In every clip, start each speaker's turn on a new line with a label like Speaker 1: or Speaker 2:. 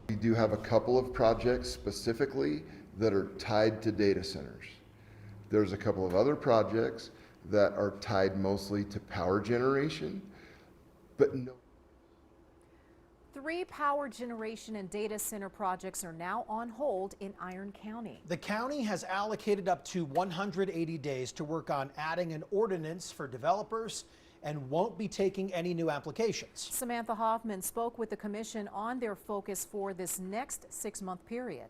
Speaker 1: We do have a couple of projects specifically that are tied to data centers. There's a couple of other projects that are tied mostly to power generation, but no.
Speaker 2: 3 power generation and data center projects are now on hold in Iron County.
Speaker 3: The county has allocated up to 180 days to work on adding an ordinance for developers and won't be taking any new applications.
Speaker 2: Samantha Hoffman spoke with the commission on their focus for this next 6-month period.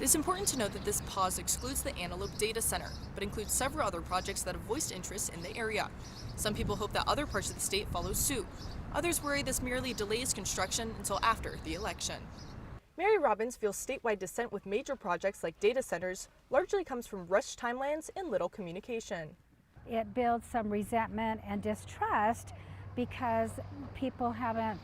Speaker 4: It's important to note that this pause excludes the Antelope Data Center, but includes several other projects that have voiced interest in the area. Some people hope that other parts of the state follow suit. Others worry this merely delays construction until after the election.
Speaker 5: Mary Robbins feels statewide dissent with major projects like data centers largely comes from rushed timelines and little communication.
Speaker 6: It builds some resentment and distrust because people haven't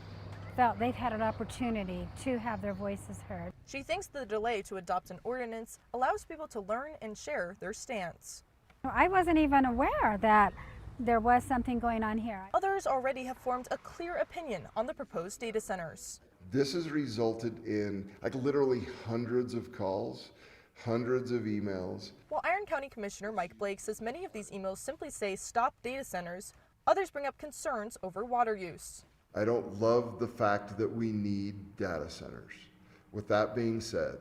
Speaker 6: felt they've had an opportunity to have their voices heard.
Speaker 5: She thinks the delay to adopt an ordinance allows people to learn and share their stance.
Speaker 6: I wasn't even aware that there was something going on here.
Speaker 5: Others already have formed a clear opinion on the proposed data centers.
Speaker 1: This has resulted in literally hundreds of calls, hundreds of emails.
Speaker 5: While Iron County Commissioner Mike Bleak says many of these emails simply say stop data centers, others bring up concerns over water use.
Speaker 1: I don't love the fact that we need data centers. With that being said,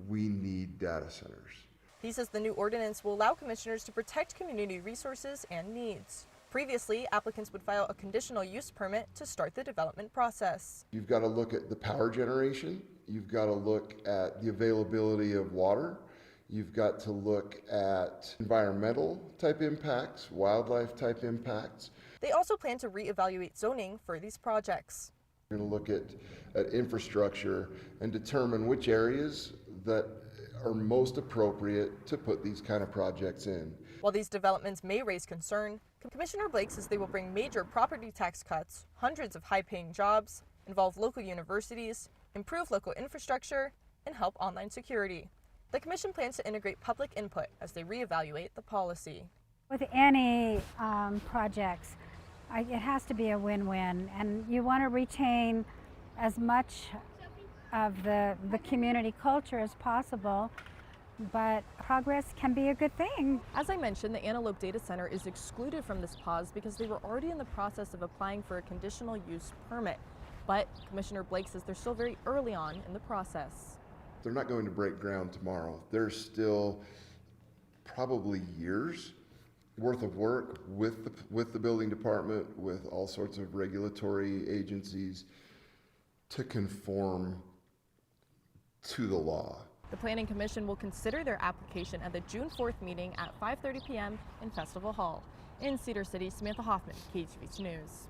Speaker 1: we need data centers.
Speaker 5: He says the new ordinance will allow commissioners to protect community resources and needs. Previously, applicants would file a conditional use permit to start the development process.
Speaker 1: You've got to look at the power generation. You've got to look at the availability of water. You've got to look at environmental type impacts, wildlife type impacts.
Speaker 5: They also plan to reevaluate zoning for these projects.
Speaker 1: We're going to look at infrastructure and determine which areas that are most appropriate to put these kind of projects in.
Speaker 5: While these developments may raise concern, Commissioner Bleak says they will bring major property tax cuts, hundreds of high-paying jobs, involve local universities, improve local infrastructure, and help online security. The commission plans to integrate public input as they reevaluate the policy.
Speaker 6: With any projects, it has to be a win-win, and you want to retain as much of the community culture as possible, but progress can be a good thing.
Speaker 5: As I mentioned, the Antelope Data Center is excluded from this pause because they were already in the process of applying for a conditional use permit. But Commissioner Bleak says they're still very early on in the process.
Speaker 1: They're not going to break ground tomorrow. There's still probably years worth of work with the building department, with all sorts of regulatory agencies to conform to the law.
Speaker 5: The Planning Commission will consider their application at the June 4th meeting at 5:30 p.m. in Festival Hall. In Cedar City, Samantha Hoffman, KUTV News.